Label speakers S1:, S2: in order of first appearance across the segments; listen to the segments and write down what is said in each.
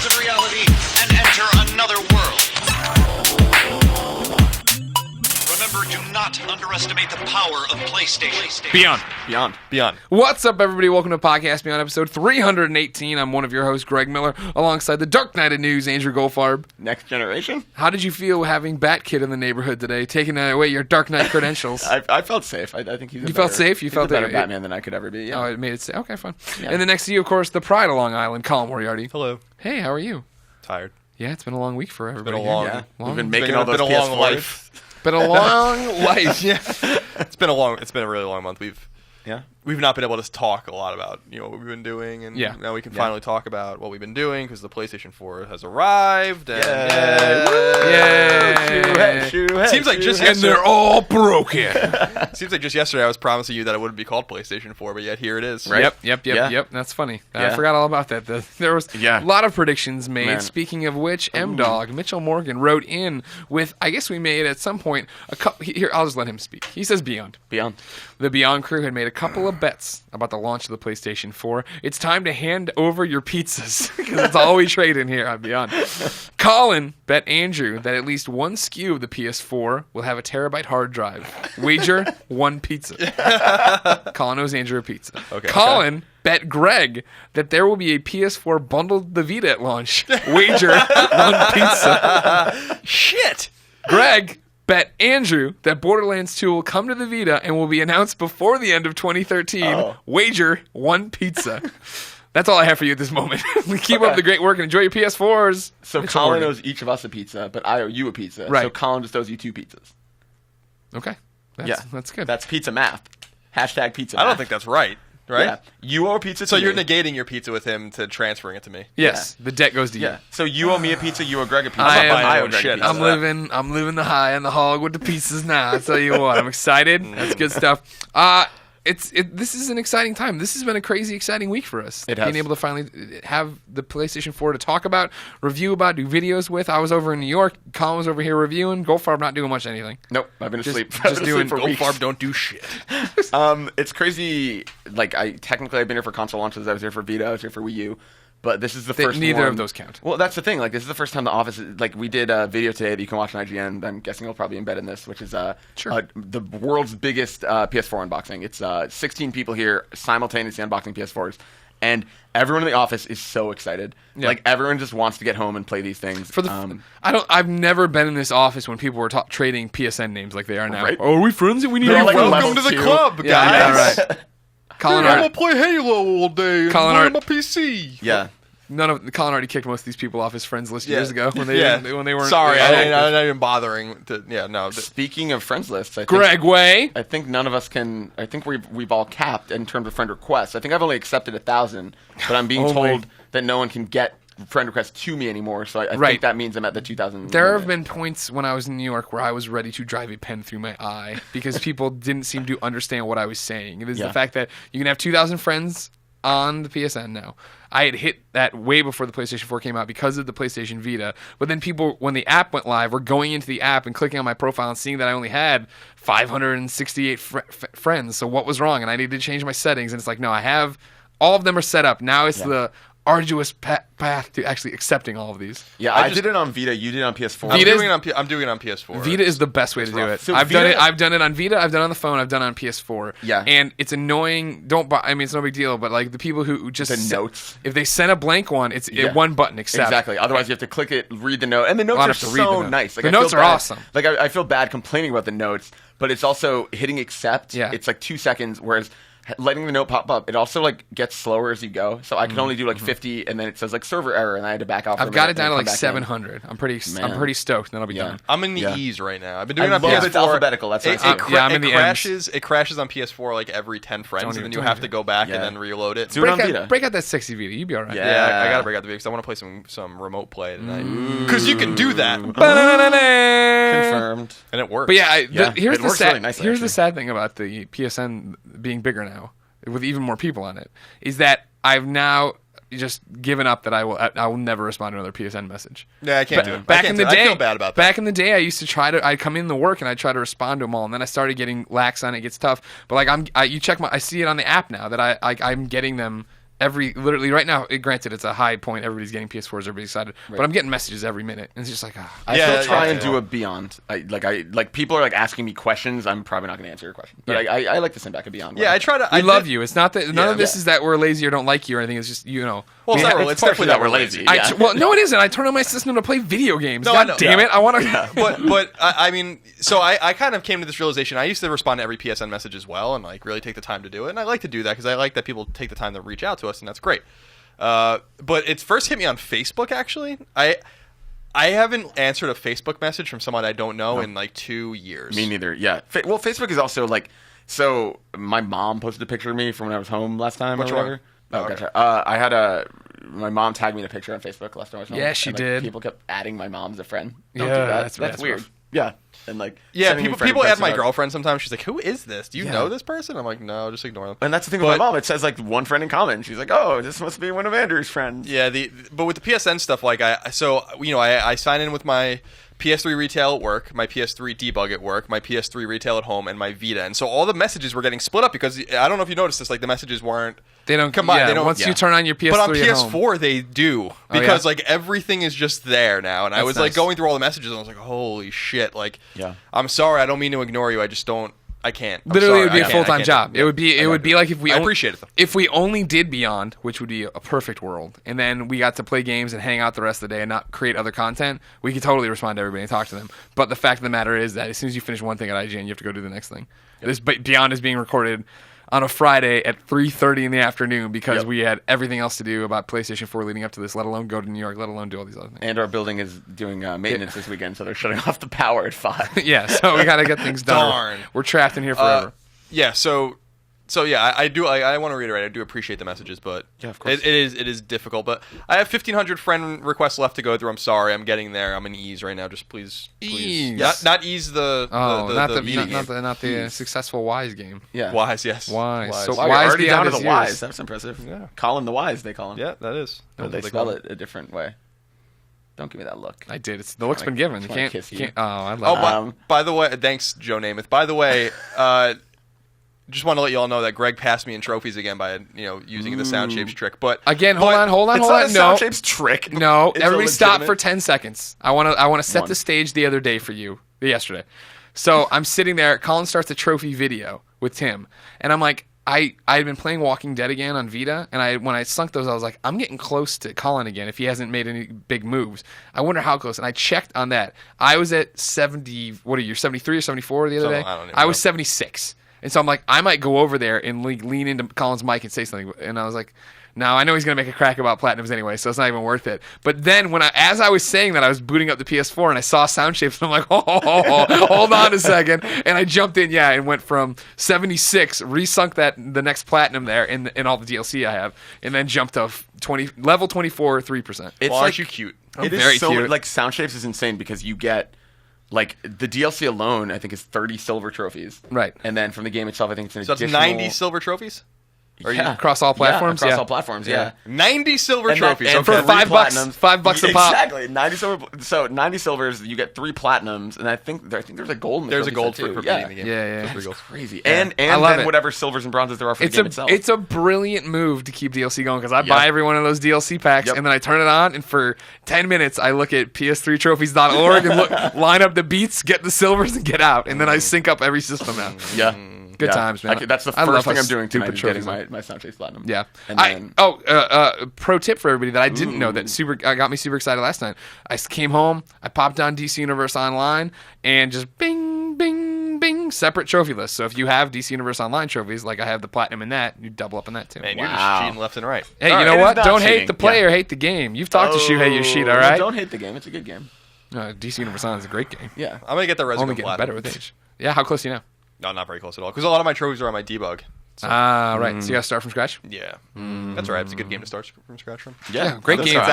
S1: of reality and enter another world. Remember, do not underestimate the power of PlayStation.
S2: Beyond.
S3: What's up, everybody? Welcome to Podcast Beyond, episode 318. I'm one of your hosts, Greg Miller, alongside the Dark Knight of News, Andrew Goldfarb.
S2: Next generation?
S3: How did you feel having Batkid in the neighborhood today, taking away your Dark Knight credentials?
S2: I felt safe. I think he's
S3: felt safe? You
S2: he's
S3: felt
S2: a better
S3: that-
S2: Batman than I could ever be. Yeah.
S3: Oh, it made it safe. Okay, fine.
S2: Yeah.
S3: And then next to you, of course, the pride of Long Island, Colin Moriarty.
S4: Hello.
S3: Hey, how are you?
S4: Tired.
S3: Yeah, it's been a long week for everybody.
S4: been a long-
S3: here.
S2: We've been making all those
S4: been a long
S2: PS4s.
S4: life.
S3: Been a long life.
S4: Yeah. It's been a really long month. We've not been able to talk a lot about what we've been doing, and
S3: Yeah.
S4: now we can finally talk about what we've been doing because the PlayStation 4 has arrived. And
S3: Yay.
S4: Seems like just
S3: And
S4: yesterday.
S3: they're all broken.
S4: Seems like just yesterday I was promising you that it wouldn't be called PlayStation 4, but yet here it is.
S2: Right.
S3: Yep. That's funny. I
S2: Yeah.
S3: forgot all about that. There was
S2: Yeah.
S3: a lot of predictions made.
S2: Man.
S3: Speaking of which, M-Dog, Mitchell Morgan, wrote in with, I guess we made at some point, here, I'll just let him speak. He says Beyond. The Beyond crew had made a couple of bets about the launch of the PlayStation 4. It's time to hand over your pizzas, because it's all we trade in here on Beyond. Colin bet Andrew that at least one SKU of the PS4 will have a terabyte hard drive. Wager, one pizza. Colin owes Andrew a pizza.
S4: Okay.
S3: Colin bet Greg that there will be a PS4 bundled the Vita at launch. Wager, one pizza.
S4: Shit!
S3: Greg bet Andrew that Borderlands 2 will come to the Vita and will be announced before the end of 2013.
S2: Oh.
S3: Wager, one pizza. That's all I have for you at this moment. Keep up the great work and enjoy your PS4s.
S2: So
S3: Mitchell
S2: Colin
S3: Morgan.
S2: owes each of us a pizza, but I owe you a pizza.
S3: Right.
S2: So Colin just owes you 2 pizzas.
S3: Okay. That's good.
S2: That's pizza math. Hashtag pizza math.
S4: I don't think that's right. Right?
S2: Yeah. You owe a pizza to
S4: So
S2: me.
S4: you're negating your pizza with him to transferring it to me.
S3: Yes, the debt goes to you.
S2: Yeah. So you owe me a pizza, you owe Greg a pizza.
S3: I am-
S2: I owe Greg
S4: shit.
S2: a pizza.
S3: I'm living the high and the hog with the pizzas now. I tell you what, I'm excited. That's good stuff. This is an exciting time. This has been a crazy, exciting week for us.
S2: It has.
S3: Being able to finally have the PlayStation 4 to talk about, review about, do videos with. I was over in New York. Colin was over here reviewing. Goldfarb not doing much anything.
S2: Nope, I've been asleep.
S3: just
S2: I've been
S3: doing
S2: asleep for weeks.
S4: Goldfarb don't do shit.
S2: It's crazy. Like, I've been here for console launches. I was here for Vita. I was here for Wii U. But this is the first
S3: Neither
S2: one.
S3: of those count.
S2: Well, that's the thing. Like, this is the first time the office, like, we did a video today that you can watch on IGN. I'm guessing I'll probably embed in this, which is the world's biggest PS4 unboxing. It's 16 people here simultaneously unboxing PS4s, and everyone in the office is so excited.
S3: Yeah.
S2: Like, everyone just wants to get home and play these things.
S3: I've never been in this office when people were trading PSN names like they are now.
S2: Right.
S3: Oh, are we friends? We need
S2: They're
S3: to
S2: all like
S4: Welcome
S2: level
S4: to the
S2: 2.
S4: club, guys.
S3: Yeah, right. Colin
S4: I'm
S3: already,
S4: gonna play Halo all day and
S3: Colin
S4: play
S3: Hart-
S4: my PC.
S2: Yeah.
S3: Colin already kicked most of these people off his friends list years ago when they weren't.
S4: Sorry,
S3: Oh,
S4: I'm not even bothering to. Yeah, no.
S2: Speaking of friends lists, I think,
S3: Greg Way.
S2: I think none of us can. I think we've all capped in terms of friend requests. I think I've only accepted 1,000, but I'm being
S3: Only.
S2: told that no one can get friend requests to me anymore. So I
S3: Right.
S2: think that means I'm at the 2,000.
S3: There
S2: limit.
S3: have been points when I was in New York where I was ready to drive a pen through my eye because people didn't seem to understand what I was saying. It is
S2: Yeah.
S3: the fact that you can have 2,000 friends on the PSN now. I had hit that way before the PlayStation 4 came out because of the PlayStation Vita. But then people, when the app went live, were going into the app and clicking on my profile and seeing that I only had 568 friends. So what was wrong? And I needed to change my settings. And it's like, no, I have, all of them are set up. Now it's the arduous path to actually accepting all of these.
S2: Yeah, I did it on Vita. You did it on PS4.
S4: I'm
S3: Vita's-
S4: doing it on PS4.
S3: Vita is the best way to do
S2: rough.
S3: it.
S2: So
S3: I've done
S2: Vita-
S3: it. I've done it on Vita. I've done it on the phone. I've done it on PS4.
S2: Yeah.
S3: And it's annoying. I mean, it's no big deal. But like the people who just
S2: The notes.
S3: if they send a blank one, it's one button accept.
S2: Exactly. Otherwise, you have to click it, read the note, and the notes
S3: I'll
S2: are
S3: have to read the
S2: so
S3: note.
S2: nice. Like,
S3: The
S2: I feel
S3: notes are
S2: bad-
S3: awesome.
S2: Like I feel bad complaining about the notes, but it's also hitting accept.
S3: Yeah.
S2: It's like 2 seconds, whereas letting the note pop up, it also like gets slower as you go. So I can only do like 50, and then it says like server error, and I had to back off.
S3: I've got it down to like 700. I'm pretty stoked. Then I'll be done.
S4: I'm in the
S2: Yeah.
S4: E's right now. I've been doing
S2: I
S4: it on
S2: love
S4: PS4.
S2: it's alphabetical. That's what I see.
S3: I'm in the
S4: crashes. It crashes on PS4 like every 10 friends, and then you have to go back and then reload it.
S2: Do it on Vita.
S3: Break out that sexy Vita. You'll be all right.
S2: Yeah.
S4: I gotta break out the Vita because I want to play some remote play tonight. Because you can do that,
S2: Confirmed.
S4: and it works.
S3: But yeah, here's
S2: it
S3: the
S2: works
S3: sad.
S2: really nicely,
S3: here's the
S2: actually.
S3: sad thing about the PSN being bigger now, with even more people on it, is that I've now just given up that I will never respond to another PSN message.
S4: Yeah, I can't do it.
S3: Back in the day,
S4: I feel bad about that.
S3: Back in the day, I used to I'd come in to work and I'd try to respond to them all, and then I started getting lax on it. It gets tough, but like I see it on the app now that I'm getting them literally right now, granted it's a high point, everybody's getting PS4s, everybody's excited, but I'm getting messages every minute, and it's just like,
S2: I still try and do a Beyond. Like people are like asking me questions, I'm probably not going to answer your question, but I like to send back a Beyond.
S4: Yeah, I try to.
S3: I love you. It's not that none of this is that we're lazy or don't like you or anything. It's just
S4: Well, it's definitely that we're lazy.
S3: Well, no, it isn't. I turn on my system to play video games. No, God damn it, I want to.
S4: But I mean, so I kind of came to this realization. I used to respond to every PSN message as well, and like really take the time to do it. And I like to do that because I like that people take the time to reach out to us, and that's great. But it first hit me on Facebook. Actually, I haven't answered a Facebook message from someone I don't know in like 2 years.
S2: Me neither. Yeah. Well, Facebook is also like. So my mom posted a picture of me from when I was home last time.
S4: Which
S2: or whatever.
S4: one?
S2: Oh, gotcha. My mom tagged me in a picture on Facebook last time I was home.
S3: Yeah, she did.
S2: People kept adding my mom as a friend. Don't
S3: Yeah,
S2: do that. That's weird.
S3: rough.
S2: Yeah, and like
S4: people add my girlfriend sometimes. She's like, "Who is this? Do you know this person?" I'm like, "No, just ignore them."
S2: And that's the thing with my mom. It says like one friend in common. She's like, "Oh, this must be one of Andrew's friends."
S4: Yeah, but with the PSN stuff, like I sign in with my PS3 retail at work, my PS3 debug at work, my PS3 retail at home, and my Vita. And so all the messages were getting split up because I don't know if you noticed this, like the messages weren't.
S3: They don't combine. Yeah, they don't, once you turn on your PS3
S4: but on
S3: PS4
S4: home, they do because like everything is just there now. And I was like going through all the messages and I was like, holy shit! Like, I'm sorry, I don't mean to ignore you. I just don't. I can't.
S3: Literally, it would be a full-time job. It would be like if we.
S4: I appreciate it though.
S3: If we only did Beyond, which would be a perfect world, and then we got to play games and hang out the rest of the day and not create other content, we could totally respond to everybody and talk to them. But the fact of the matter is that as soon as you finish one thing at IGN, you have to go do the next thing. This Beyond is being recorded on a Friday at 3:30 in the afternoon because we had everything else to do about PlayStation 4 leading up to this, let alone go to New York, let alone do all these other things.
S2: And our building is doing maintenance this weekend, so they're shutting off the power at 5.
S3: Yeah, so we got to get things done.
S4: Darn.
S3: We're trapped in here forever.
S4: So yeah, I do. I want to reiterate. I do appreciate the messages, but
S2: of course.
S4: it is difficult. But I have 1,500 friend requests left to go through. I'm sorry, I'm getting there. I'm in ease right now. Just please.
S3: Ease.
S4: Not ease the.
S3: Not the
S4: Ease.
S3: successful Wise game.
S2: Yeah,
S4: Wise, yes.
S3: Wise.
S2: So
S3: Wise
S2: we're already down to the
S3: yours.
S2: Wise. That's impressive. Yeah, Colin the Wise, they call him.
S4: Yeah, that is.
S2: No, they spell it a different way. Don't give me that look.
S3: I did. The look's been given. You can't.
S2: Kiss you.
S3: Can't. Oh, I love it.
S4: By the way, thanks, Joe Namath. By the way, just want to let you all know that Greg passed me in trophies again by using the sound shapes trick. But
S3: again, hold on.
S2: It's not a sound shapes trick.
S3: No, everybody stop for 10 seconds. I want to set the stage the other day for you. Yesterday. So I'm sitting there. Colin starts a trophy video with Tim, and I'm like, I had been playing Walking Dead again on Vita, and when I sunk those, I was like, I'm getting close to Colin again if he hasn't made any big moves. I wonder how close. And I checked on that. I was at 70. What are you? 73 or 74 the other day? I was 76. And so I'm like, I might go over there and lean into Colin's mic and say something. And I was like, no, I know he's going to make a crack about platinums anyway, so it's not even worth it. But then as I was saying that, I was booting up the PS4 and I saw sound shapes, and I'm like, hold on a second. And I jumped in, and went from 76, resunk the next platinum there in all the DLC I have, and then jumped to level 24, 3%.
S4: It's like you cute.
S2: It is so cute. Like sound shapes is insane because you get. Like, the DLC alone, I think, is 30 silver trophies.
S3: Right.
S2: And then from the game itself, I think it's an
S4: additional... So it's 90 silver trophies?
S3: Across all platforms?
S2: Across all platforms, yeah.
S4: 90 silver trophies.
S3: And for $5 $5 a pop.
S2: Exactly. 90 silver. So 90 silvers, you get 3 platinums, and I think there's a gold in the
S4: There's a gold for beating the game.
S3: Yeah.
S2: That's crazy. Yeah. And then whatever silvers and bronzes there are for the game itself.
S3: It's a brilliant move to keep DLC going, because I buy every one of those DLC packs, and then I turn it on, and for 10 minutes, I look at ps3trophies.org and line up the beats, get the silvers, and get out. And then I sync up every system now.
S2: Yeah.
S3: Good times, man.
S2: That's the first thing I'm doing tonight is getting my sound shapes platinum.
S3: Yeah.
S2: And then,
S3: pro tip for everybody that I didn't know that got me super excited last night. I came home, I popped on DC Universe Online, and just bing, bing, bing, separate trophy lists. So if you have DC Universe Online trophies, like I have the platinum in that, you double up in that too.
S4: Man, you're just cheating left and right.
S3: Hey, you know what? Don't hate the player, hate the game. You've talked to Shuhei Yoshida, all right?
S2: Don't hate the game. It's a good game.
S3: DC Universe Online is a great game.
S2: Yeah.
S4: I'm going to get the Resident
S3: Only getting better with age. Yeah, how close are you now?
S4: No, not very close at all. Because a lot of my trophies are on my debug.
S3: So. Right. So you got to start from scratch?
S4: Yeah. That's all right. It's a good game to start from scratch from.
S3: Yeah, great game.
S4: It's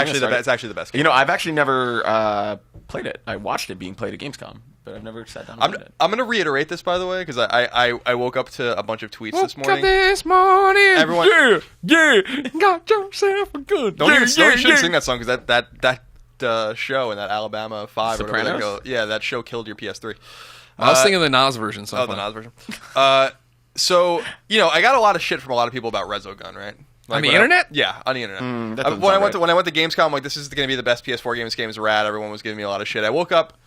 S4: actually the best game.
S2: I've actually never played it. I watched it being played at Gamescom, but I've never sat down and played it.
S4: I'm going to reiterate this, by the way, because I woke up to a bunch of tweets this morning.
S3: Everyone. Yeah. Got yourself a good.
S4: You shouldn't sing that song, because that show in that Alabama 5
S2: Sopranos?
S4: or whatever that show killed your PS3.
S3: I was thinking of the Nas version.
S4: The Nas version. So, I got a lot of shit from a lot of people about Resogun, right? Like
S3: on the internet?
S4: Yeah, on the internet.
S2: When
S4: I went to Gamescom, I'm like, this is going to be the best PS4 game. This game is rad. Everyone was giving me a lot of shit. I woke up,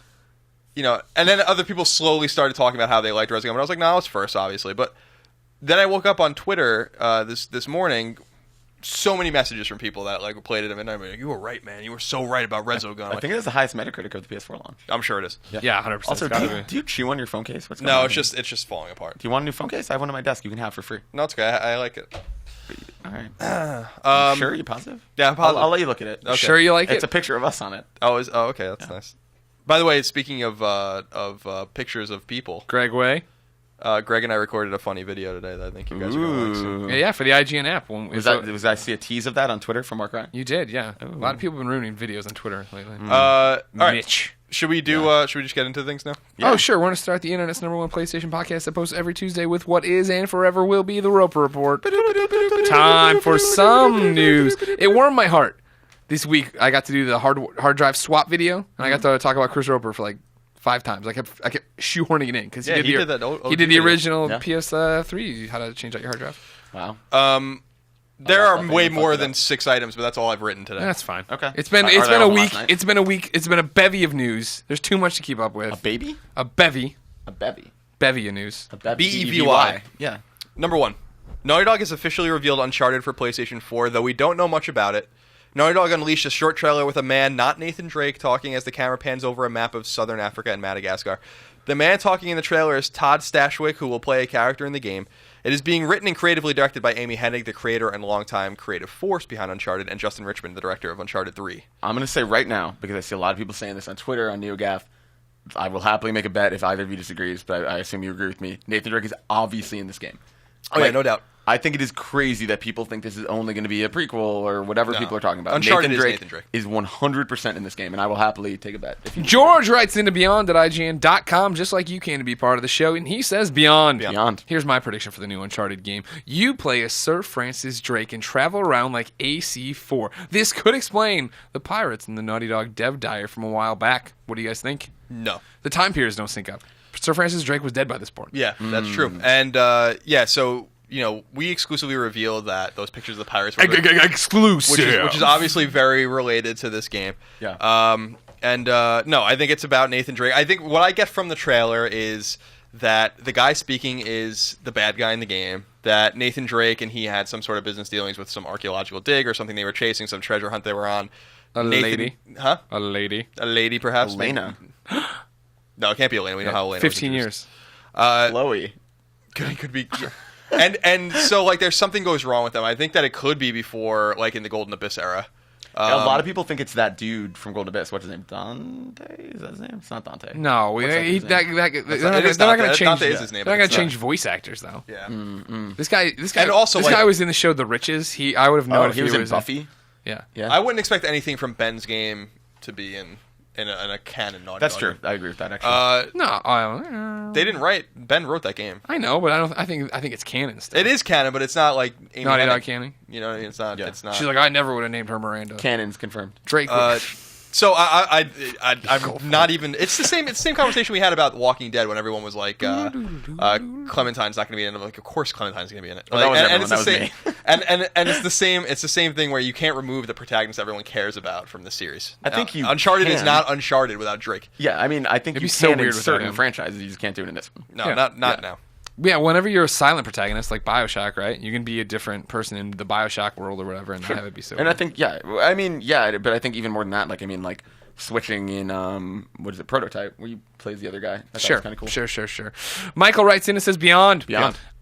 S4: and then other people slowly started talking about how they liked Resogun. But I was like, no, it's first, obviously. But then I woke up on Twitter this morning. So many messages from people that like played it and I'm like, you were right, man. You were so right about Resogun.
S2: I think it is the highest Metacritic of the PS4 launch.
S4: I'm sure it is.
S3: Yeah, 100%.
S2: Also, do you chew on your phone case? What's going
S4: No,
S2: on?
S4: it's just falling apart.
S2: Do you want a new phone case? I have one on my desk. You can have for free.
S4: No, it's okay. I like it.
S2: All right. Sure, you positive?
S4: Yeah, I'm positive.
S2: I'll let you look at it.
S4: Okay.
S3: Sure you like it?
S2: It's a picture of us on it.
S4: Oh, okay. That's nice. By the way, speaking of pictures of people,
S3: Greg Way.
S4: Greg and I recorded a funny video today that I think you guys are going to like. So.
S3: Yeah, for the IGN app.
S2: Was I see a tease of that on Twitter from Mark Ryan?
S3: You did, yeah. Ooh. A lot of people have been ruining videos on Twitter lately.
S4: All right.
S3: Mitch.
S4: Should we should we just get into things now?
S3: Yeah. Oh, sure. We're going to start the internet's #1 PlayStation podcast that posts every Tuesday with what is and forever will be the Roper Report. Time for some news. It warmed my heart. This week, I got to do the hard drive swap video, and I got to talk about Chris Roper for like 5 times. I kept shoehorning it in because he did the original PS3, how to change out your hard drive.
S2: Wow.
S4: There are way more than 6 items, but that's all I've written today.
S3: That's fine.
S2: Okay.
S3: It's been a week. It's been a week. It's been a bevy of news. There's too much to keep up with.
S2: A baby?
S3: A bevy.
S2: A bevy.
S3: Bevy of news.
S2: A bevy.
S4: BEVY.
S2: Yeah.
S4: Number 1. Naughty Dog has officially revealed Uncharted for PlayStation 4, though we don't know much about it. Naughty Dog unleashed a short trailer with a man, not Nathan Drake, talking as the camera pans over a map of southern Africa and Madagascar. The man talking in the trailer is Todd Stashwick, who will play a character in the game. It is being written and creatively directed by Amy Hennig, the creator and longtime creative force behind Uncharted, and Justin Richmond, the director of Uncharted 3.
S2: I'm going to say right now, because I see a lot of people saying this on Twitter, on NeoGaf, I will happily make a bet if either of you disagrees, but I assume you agree with me. Nathan Drake is obviously in this game.
S4: Oh, yeah, no doubt.
S2: I think it is crazy that people think this is only going to be a prequel or whatever people are talking about.
S4: Uncharted
S2: Nathan Drake is 100% in this game, and I will happily take a bet.
S3: George writes into beyond.ign.com just like you can to be part of the show, and he says Beyond. Here's my prediction for the new Uncharted game. You play as Sir Francis Drake and travel around like AC-4. This could explain the pirates in the Naughty Dog dev diary from a while back. What do you guys think?
S4: No.
S3: The time periods don't sync up. Sir Francis Drake was dead by this point.
S4: Yeah, that's true. And, so... we exclusively revealed that those pictures of the pirates were
S3: exclusive,
S4: which is obviously very related to this game.
S2: Yeah.
S4: No, I think it's about Nathan Drake. I think what I get from the trailer is that the guy speaking is the bad guy in the game. That Nathan Drake and he had some sort of business dealings with some archaeological dig or something they were chasing, some treasure hunt they were on.
S3: Lady,
S4: huh?
S3: A lady, perhaps.
S2: Elena.
S4: No, it can't be Elena. We know how Elena.
S3: 15 years.
S2: Chloe.
S4: Could be. And so, like, there's something goes wrong with them. I think that it could be before, like, in the Golden Abyss era.
S2: A lot of people think it's that dude from Golden Abyss. What's his name? Dante? Is that his name? It's not Dante.
S3: No, they're not going to change.
S4: Dante is his name.
S3: They're not going to change voice actors, though.
S4: Yeah.
S3: This guy,
S4: and also,
S3: this guy was in the show The Riches. I would have known if
S2: he was in Buffy.
S3: Yeah.
S4: I wouldn't expect anything from Ben's game to be in a canon Naughty Dog.
S2: That's true. I agree with that, actually.
S3: No,
S4: they didn't write. Ben wrote that game.
S3: I know, but I think it's canon still.
S4: It is canon, but it's not like Amy
S3: Naughty
S4: Hennig.
S3: Dog canon.
S4: You know, it's not.
S2: Yeah.
S4: It's not.
S3: She's like, I never would have named her Miranda.
S2: Canon's confirmed.
S3: Drake.
S4: So I'm not even. It's the same. It's the same conversation we had about Walking Dead when everyone was like, Clementine's not going to be in it. Like, of course Clementine's going to be in it. Like, and it's the same. And it's the same. It's the same thing where you can't remove the protagonist everyone cares about from the series.
S2: I think
S4: Uncharted is not Uncharted without Drake.
S2: Yeah, I mean, I think you can in certain franchises. You just can't do it in this one.
S4: No, not now.
S3: Yeah, whenever you're a silent protagonist like BioShock, right? You can be a different person in the BioShock world or whatever, and that would be so.
S2: And I think, but I think even more than that, like, switching in, what is it, Prototype, where you plays the other guy. That's kind of cool.
S3: Sure. Michael writes in and says, Beyond.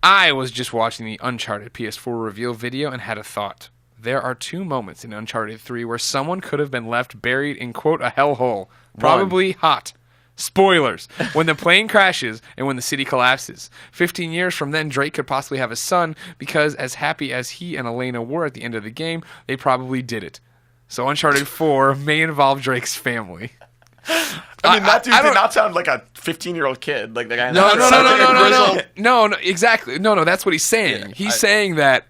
S3: I was just watching the Uncharted PS4 reveal video and had a thought. There are 2 moments in Uncharted 3 where someone could have been left buried in, quote, a hellhole. Probably hot. Spoilers. When the plane crashes and when the city collapses. 15 years from then, Drake could possibly have a son because as happy as he and Elena were at the end of the game, they probably did it. So Uncharted 4 may involve Drake's family.
S2: I mean, that dude did not sound like a 15-year-old kid. Like the guy.
S3: No, exactly. No, that's what he's saying. He's saying that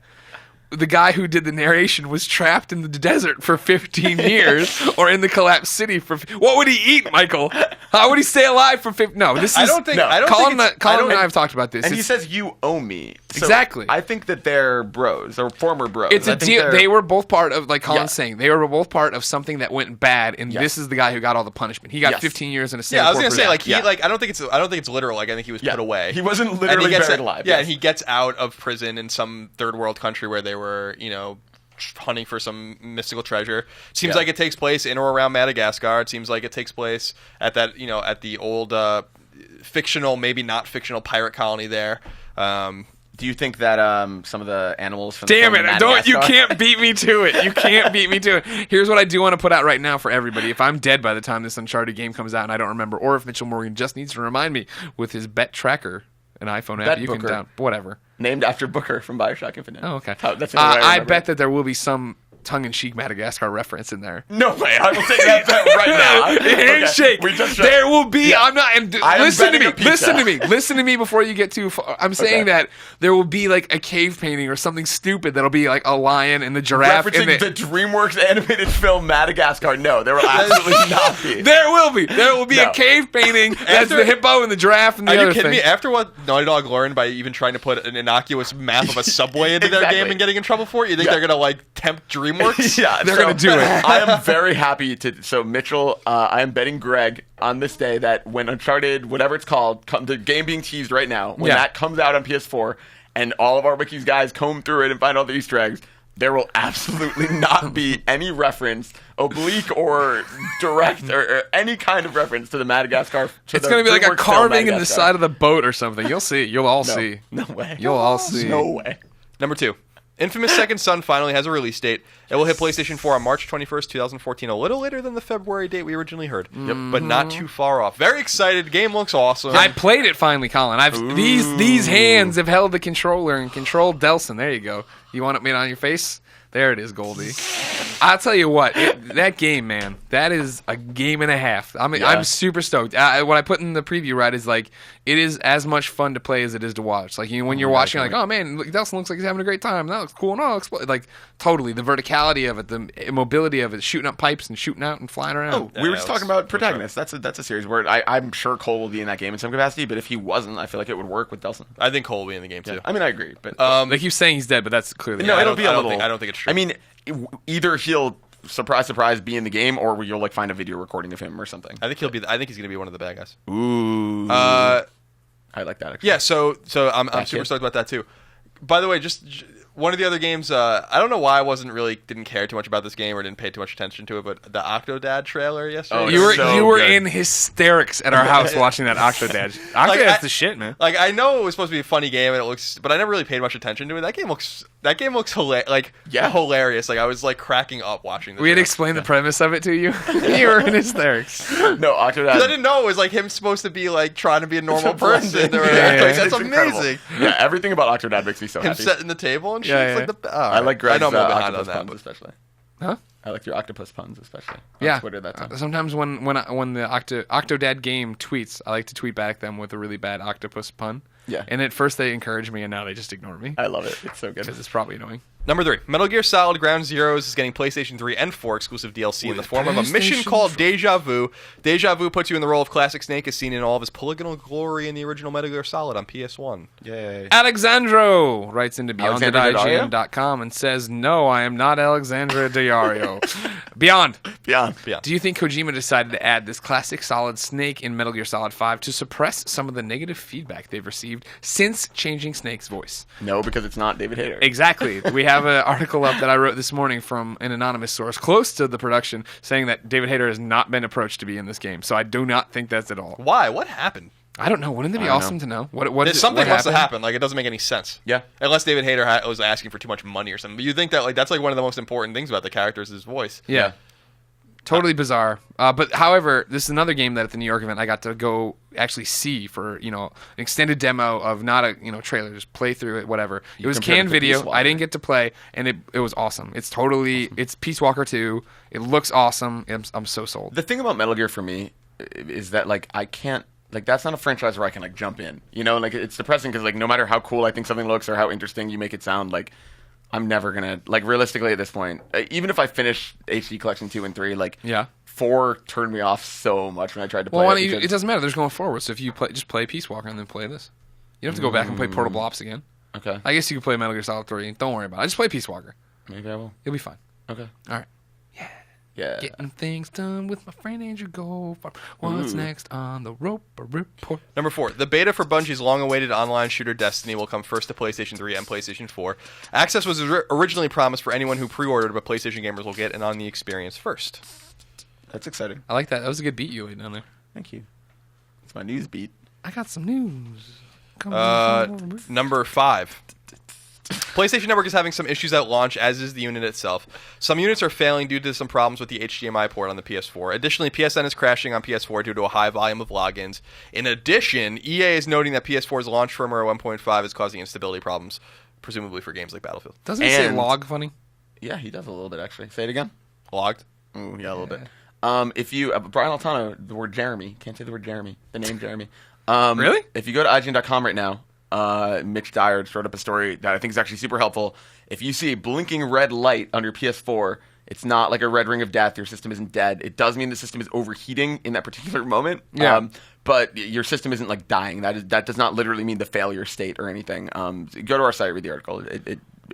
S3: the guy who did the narration was trapped in the desert for 15 years or in the collapsed city for... What would he eat, Michael? How would he stay alive for 15... No, this is...
S4: I don't think...
S3: Colin and I have talked about this.
S2: And he says, you owe me. So
S3: exactly.
S2: I think that they're bros, or former bros.
S3: It's a deal. They were both part of, like Colin's saying, they were both part of something that went bad, and this is the guy who got all the punishment. He got 15 years in a Singapore.
S4: Yeah, I was gonna say, like, I don't think it's literal. Like, I think he was put away.
S2: He wasn't literally buried alive.
S4: Yeah, and he gets out of prison in some third world country where they were, hunting for some mystical treasure. Seems like it takes place in or around Madagascar. It seems like it takes place at that, at the old fictional, maybe not fictional pirate colony there.
S2: Do you think that some of the animals from
S3: Damn it,
S2: Madagascar...
S3: you can't beat me to it. You can't beat me to it. Here's what I do want to put out right now for everybody. If I'm dead by the time this Uncharted game comes out and I don't remember, or if Mitchell Morgan just needs to remind me with his bet tracker, an iPhone app, you can down whatever.
S2: Named after Booker from Bioshock Infinite.
S3: Oh, okay.
S2: That's I
S3: bet that there will be some tongue-in-cheek Madagascar reference in there.
S2: No way. I will take that bet right now.
S3: Handshake.
S2: Okay.
S3: There will be. Yeah. I'm not. Listen to me.
S2: Listen
S3: to me. Listen to me before you get too far. I'm saying that there will be like a cave painting or something stupid that'll be like a lion and the giraffe.
S2: Referencing the DreamWorks animated film Madagascar. No, there will absolutely not be.
S3: There will be. There will be a cave painting that's the hippo and the giraffe and the other thing. Are you kidding me?
S4: After what Naughty Dog learned by even trying to put an innocuous map of a subway into their game and getting in trouble for it, you think they're going to like tempt DreamWorks?
S2: Yeah.
S3: They're going to do it.
S2: I am very happy to. So, Mitchell, I am betting Greg on this day that when Uncharted, whatever it's called, the game being teased right now, when that comes out on PS4 and all of our Wikis guys comb through it and find all the Easter eggs, there will absolutely not be any reference, oblique or direct, or any kind of reference to the Madagascar.
S3: It's going to be like a carving in the side of the boat or something. You'll see. You'll all see.
S2: No way.
S3: You'll all see.
S2: No way.
S4: Number 2. Infamous Second Son finally has a release date. It will hit PlayStation 4 on March 21st, 2014, a little later than the February date we originally heard, but not too far off. Very excited. Game looks awesome.
S3: I played it finally, Colin. These hands have held the controller and controlled Delson. There you go. You want it on your face? There it is, Goldie. I'll tell you what, that game, man, that is a game and a half. I'm super stoked. What I put in the preview, right, is like, it is as much fun to play as it is to watch. Like, when you're watching, you're like, oh man, Delson looks like he's having a great time. That looks cool. No, like, totally. The verticality of it, the mobility of it, shooting up pipes and shooting out and flying around.
S2: We were just talking about protagonists. That's a series where I'm sure Cole will be in that game in some capacity, but if he wasn't, I feel like it would work with Delson.
S4: I think Cole will be in the game too.
S2: I mean, I agree, but
S3: they keep saying he's dead, but that's clearly
S2: no. It'll be a little.
S4: I don't think it's true.
S2: I mean, either he'll surprise be in the game, or you'll like find a video recording of him or something.
S4: I think he's going to be one of the bad guys.
S2: Ooh. I like that. Actually.
S4: Yeah. So I'm super stoked about that too. By the way, just one of the other games. I don't know why I didn't care too much about this game or didn't pay too much attention to it, but the Octodad trailer yesterday.
S3: Oh, you were in hysterics at our house watching that Octodad. Octodad's the shit, man.
S4: Like, I know it was supposed to be a funny game, and but I never really paid much attention to it. That game looks hilarious. Like, I was like cracking up watching this.
S3: We had explained the premise of it to you. You were in hysterics.
S2: No, Octodad.
S4: Because I didn't know it was like him supposed to be like trying to be a normal person. That's amazing.
S2: Yeah, everything about Octodad makes me so happy.
S4: Him setting the table and shit.
S2: I like Greg's
S4: octopus
S2: puns especially.
S3: Huh?
S2: I like your octopus puns especially.
S3: Yeah.
S2: Twitter that time.
S3: Sometimes when the Octodad game tweets, I like to tweet back them with a really bad octopus pun.
S2: Yeah.
S3: And at first they encourage me, and now they just ignore me.
S2: I love it. It's so good.
S3: Because it's probably annoying.
S4: Number 3, Metal Gear Solid Ground Zeroes is getting PlayStation 3 and 4 exclusive DLC in the form of a mission called Deja Vu. Deja Vu puts you in the role of Classic Snake, as seen in all of his polygonal glory in the original Metal Gear Solid on PS1.
S2: Yay.
S3: Alexandro writes into beyond.ign.com and says, no, I am not Alexandra Diario. Beyond. Do you think Kojima decided to add this classic Solid Snake in Metal Gear Solid 5 to suppress some of the negative feedback they've received since changing Snake's voice?
S2: No, because it's not David Hayter.
S3: Exactly. We have an article up that I wrote this morning from an anonymous source close to the production saying that David Hayter has not been approached to be in this game. So I do not think that's at all.
S4: Why? What happened?
S3: I don't know. Wouldn't it be awesome to know?
S4: Something must have happened. Like, it doesn't make any sense.
S2: Yeah.
S4: Unless David Hayter was asking for too much money or something. But you think that that's like one of the most important things about the character is his voice.
S3: Yeah. Totally bizarre. But however, this is another game that at the New York event I got to go actually see for, an extended demo of not a, trailer, just play through it, whatever. It was canned video. I didn't get to play, and it was awesome. It's totally, it's Peace Walker 2. It looks awesome. I'm so sold.
S2: The thing about Metal Gear for me is that, like, I can't, like, that's not a franchise where I can, like, jump in. Like, it's depressing because, like, no matter how cool I think something looks or how interesting you make it sound, like, I'm never gonna realistically at this point. Even if I finish HD Collection 2 and 3, 4 turned me off so much when I tried to play
S3: it doesn't matter. There's going forward. So if you just play Peace Walker and then play this, you don't have to go back and play Portable Ops again.
S2: Okay.
S3: I guess you could play Metal Gear Solid 3. Don't worry about it. Just play Peace Walker.
S2: Maybe I will.
S3: You'll be fine.
S2: Okay.
S3: All right.
S2: Yeah.
S3: Getting things done with my friend Andrew Goldfarb. What's next on the Roper Report?
S4: Number 4. The beta for Bungie's long-awaited online shooter Destiny will come first to PlayStation 3 and PlayStation 4. Access was originally promised for anyone who pre-ordered, but PlayStation gamers will get in on the experience first.
S2: That's exciting.
S3: I like that. That was a good beat you laid down there.
S2: Thank you. It's my news beat.
S3: I got some news. Come on.
S4: Number 5. PlayStation Network is having some issues at launch, as is the unit itself. Some units are failing due to some problems with the HDMI port on the PS4. Additionally, PSN is crashing on PS4 due to a high volume of logins. In addition, EA is noting that PS4's launch firmware 1.5 is causing instability problems, presumably for games like Battlefield.
S3: Doesn't he say log funny?
S2: Yeah, he does a little bit, actually. Say it again.
S4: Logged?
S2: Ooh, yeah, a little bit. If you Brian Altano, the word Jeremy, can't say the word Jeremy, the name Jeremy.
S3: Really?
S2: If you go to IGN.com right now, Mitch Dyer wrote up a story that I think is actually super helpful. If you see a blinking red light on your PS4, it's not like a red ring of death. Your system isn't dead. It does mean the system is overheating in that particular moment.
S3: Yeah.
S2: But your system isn't dying. That does not literally mean the failure state or anything. Go to our site, read the article.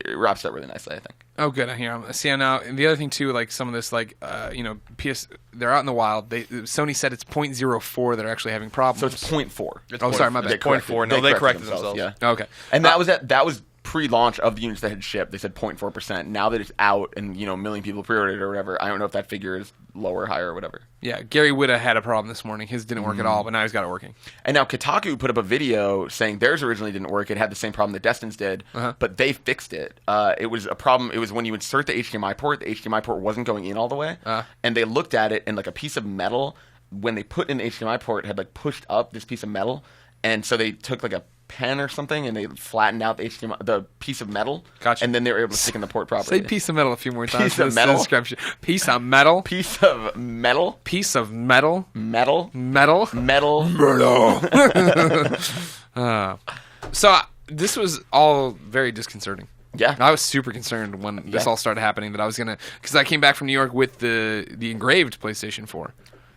S2: It wraps up really nicely, I think.
S3: Oh, good. I hear. See now. And the other thing too, some of this, PS, they're out in the wild. Sony said it's 0.04 that are actually having problems.
S2: So it's 0.4.
S3: Sorry, my bad.
S4: It's 0.4. No, they corrected themselves.
S2: Yeah.
S3: Okay.
S2: And that was pre-launch of the units that had shipped. They said 0.4%. Now that it's out and a million people pre-ordered it or whatever, I don't know if that figure is lower, higher, or whatever.
S3: Yeah, Gary Whitta had a problem this morning. His didn't work at all, but now he's got it working.
S2: And now Kotaku put up a video saying theirs originally didn't work. It had the same problem that Destin's did, but they fixed it. It was a problem. It was when you insert the HDMI port, the HDMI port wasn't going in all the way. And they looked at it, and a piece of metal, when they put in the HDMI port, had pushed up this piece of metal. And so they took a pen or something and they flattened out the piece of metal.
S3: Gotcha.
S2: And then they were able to stick in the port properly.
S3: Say piece of metal a few more times.
S2: Piece of metal.
S3: Piece of metal.
S2: Piece of metal.
S3: Piece of metal.
S2: Metal.
S3: Metal.
S2: Metal.
S3: Metal. So this was all very disconcerting.
S2: Yeah.
S3: I was super concerned when this all started happening that I was going to... Because I came back from New York with the engraved PlayStation 4.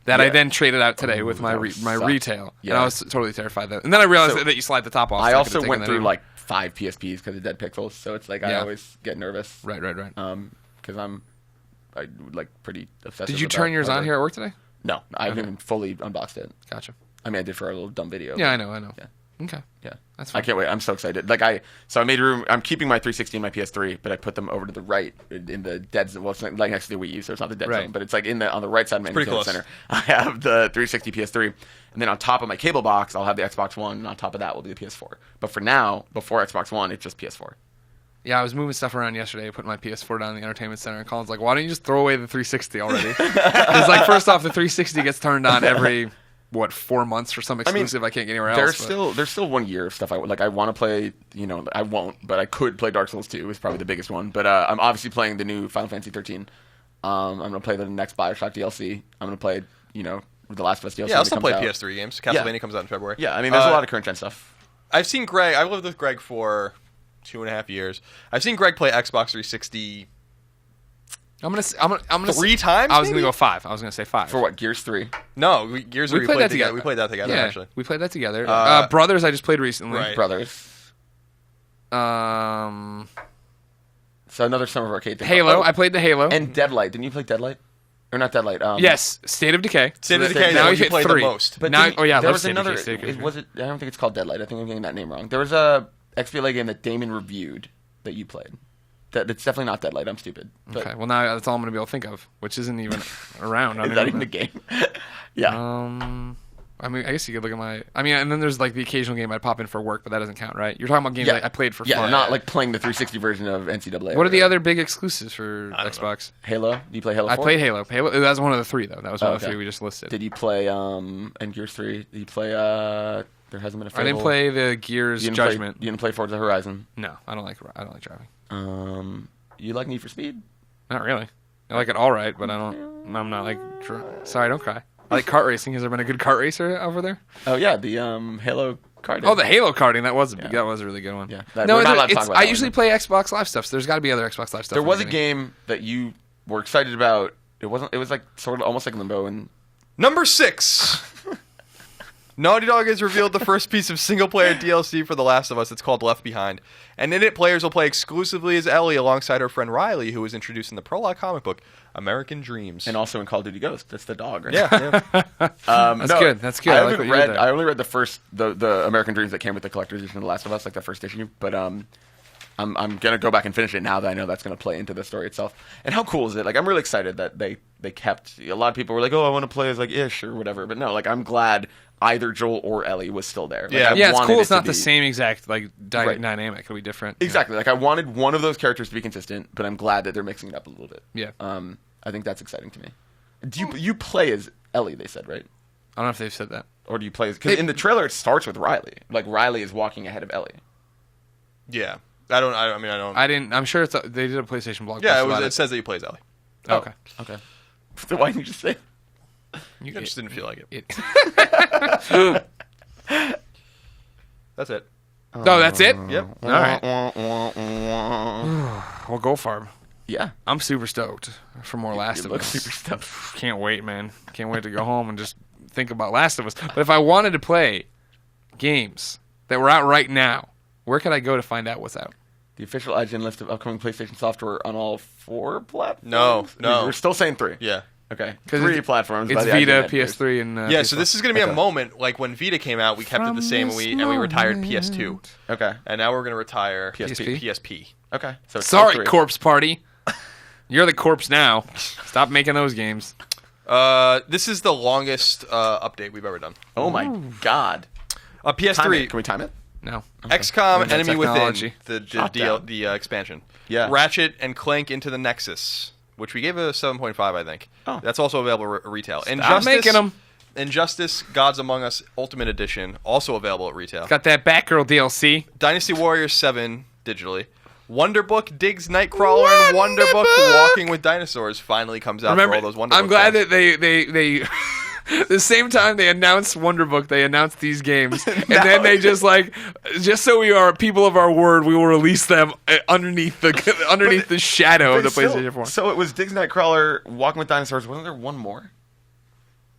S3: That I then traded out today with my retail. Yeah. And I was totally terrified that. And then I realized that you slide the top off.
S2: I also went through 5 PSPs because of dead pixels, so it's I always get nervous.
S3: Right.
S2: Because I'm pretty obsessive.
S3: Did you turn yours on here at work today?
S2: No, I haven't even fully unboxed it.
S3: Gotcha.
S2: I mean, I did for a little dumb video.
S3: Yeah, I know.
S2: Yeah.
S3: Okay.
S2: Yeah.
S3: That's fine.
S2: I can't wait. I'm so excited. I made room. I'm keeping my 360 and my PS3, but I put them over to the right in the dead zone. Well, it's next to the Wii U, so it's not the dead zone, but it's on the right side of my entertainment center. I have the 360 PS3, and then on top of my cable box, I'll have the Xbox One, and on top of that will be the PS4. But for now, before Xbox One, it's just PS4.
S3: Yeah, I was moving stuff around yesterday, putting my PS4 down in the entertainment center, and Colin's like, why don't you just throw away the 360 already? Because, first off, the 360 gets turned on every... 4 months for some exclusive I can't get anywhere else.
S2: There's still 1 year of stuff I want to play. I won't, but I could play Dark Souls 2 is probably the biggest one. But I'm obviously playing the new Final Fantasy 13. I'm gonna play the next BioShock DLC. I'm gonna play the Last of Us DLC.
S4: Yeah, I'll still play PS3 games. Castlevania comes out in February.
S2: Yeah, I mean there's a lot of current gen stuff.
S4: I've seen Greg. I've lived with Greg for 2.5 years. I've seen Greg play Xbox 360. I'm gonna 3 times.
S3: I was gonna go 5. I was gonna say 5.
S2: For what? Gears 3?
S4: No, we played that together. We played that together.
S3: Yeah,
S4: actually.
S3: We played that together. Brothers, I just played recently.
S4: Right.
S2: Brothers.
S3: So
S2: another Summer of Arcade thing.
S3: Halo. I played the Halo.
S2: And Deadlight. Didn't you play Deadlight? Or not Deadlight?
S3: Yes. State of Decay.
S4: State of Decay.
S3: Now
S4: you played
S3: 3.
S4: the most.
S2: But
S3: now,
S2: there was another. Was it? I don't think it's called Deadlight. I think I'm getting that name wrong. There was a XBLA game that Damon reviewed that you played. It's definitely not Deadlight. I'm stupid. But.
S3: Okay. Well, now that's all I'm going to be able to think of, which isn't even around.
S2: Is that even a game? Yeah.
S3: I mean, I guess you could look at my... I mean, and then there's the occasional game I'd pop in for work, but that doesn't count, right? You're talking about games I played for fun.
S2: Yeah, not playing the 360 version of NCAA.
S3: What are the other big exclusives for Xbox?
S2: Halo? Do you play Halo 4?
S3: I played Halo. That was one of the 3, though. That was one of the 3 we just listed.
S2: Did you play and Gears 3? Did you play... There hasn't been a Fable?
S3: I didn't play the Gears Judgment.
S2: You didn't play Forza Horizon?
S3: No, I don't like driving.
S2: You like Need for Speed?
S3: Not really. I like it all right, but I'm not sorry, don't cry. I like kart racing. Has there been a good kart racer over there?
S2: Oh yeah, the Halo Carding.
S3: Oh, the Halo carding. That was a really good one.
S2: Yeah.
S3: No,
S2: we're not allowed to talk about
S3: I
S2: that
S3: usually
S2: one.
S3: play Xbox Live stuff, so there's got to be other Xbox Live stuff.
S2: There was a game that you were excited about. It was like sort of almost like Limbo and
S4: Number 6. Naughty Dog has revealed the first piece of single-player DLC for The Last of Us. It's called Left Behind. And in it, players will play exclusively as Ellie alongside her friend Riley, who was introduced in the prologue comic book, American Dreams.
S2: and also in Call of Duty Ghost. That's the dog, right?
S4: Yeah.
S3: That's good. That's good.
S2: I only read the American Dreams that came with the collector's edition of The Last of Us, like the first issue. But I'm gonna go back and finish it now that I know that's gonna play into the story itself. And how cool is it? Like, I'm really excited that they kept. A lot of people were like, "Oh, I want to play as like Ish or whatever," but no, like I'm glad either Joel or Ellie was still there. Like,
S4: Yeah.
S3: Yeah, it's
S2: wanted
S3: cool.
S2: it
S3: It's
S2: to
S3: not the
S2: be-
S3: same exact
S2: Right.
S3: dynamic. It'll be different.
S2: Exactly. Like I wanted one of those characters to be consistent, but I'm glad that they're mixing it up a little bit.
S3: Yeah.
S2: I think that's exciting to me. Do you play as Ellie? They said, right?
S3: I don't know if they've said that.
S2: Or do you play as? Because in the trailer it starts with Riley. Like Riley is walking ahead of Ellie.
S4: Yeah. I don't.
S3: I didn't. I'm sure they did a PlayStation blog.
S4: Yeah,
S3: post about
S4: it says that you plys Ellie.
S3: Okay.
S2: Okay. So why didn't you just say?
S3: You
S4: I just didn't feel like it. That's it.
S3: No, that's it.
S4: Yep.
S3: All right. Well, go farm.
S2: Yeah.
S3: I'm super stoked for more Last
S2: You
S3: of
S2: look
S3: Us.
S2: super stuffed.
S3: Can't wait, man. Can't wait to go home and just think about Last of Us. But if I wanted to play games that were out right now, where could I go to find out what's out?
S2: The official IGN list of upcoming PlayStation software on all 4 platforms.
S4: No.
S2: We're still saying 3.
S4: Yeah.
S2: Okay.
S3: 'Cause
S2: 3
S3: it's-
S2: platforms.
S3: It's
S2: by the
S3: Vita,
S2: IGN editors.
S3: PS3, and
S4: Yeah, so
S3: PS4.
S4: this is going to be
S2: Okay.
S4: a moment like when Vita came out, we kept it the same and we retired PS2.
S2: Okay.
S4: And now we're going to retire
S2: PSP.
S4: PSP.
S2: Okay. So it's
S3: Sorry,
S2: still 3.
S3: Corpse Party. You're the corpse now. Stop making those games.
S4: This is the longest update we've ever done.
S2: Oh my God. Time
S4: PS3,
S2: it. Can we time it?
S3: No.
S4: XCOM
S3: Where's that
S4: Enemy
S3: technology?
S4: Within,
S2: Shot down.
S4: the expansion.
S2: Yeah.
S4: Ratchet and Clank Into the Nexus, which we gave a 7.5, I think.
S2: Oh.
S4: That's also available retail.
S3: Stop making 'em.
S4: Injustice Gods Among Us Ultimate Edition, also available at retail.
S3: Got that Batgirl DLC.
S4: Dynasty Warriors 7 digitally. Wonderbook Diggs Nightcrawler and Wonderbook Walking with Dinosaurs finally comes out for all those Wonderbook
S3: I'm glad
S4: fans.
S3: that they the same time they announced Wonderbook, they announced these games, and then they just so we are people of our word, we will release them underneath the shadow of the
S2: Still-
S3: PlayStation 4.
S2: So it was Diggs Nightcrawler, Walking with Dinosaurs. Wasn't there one more?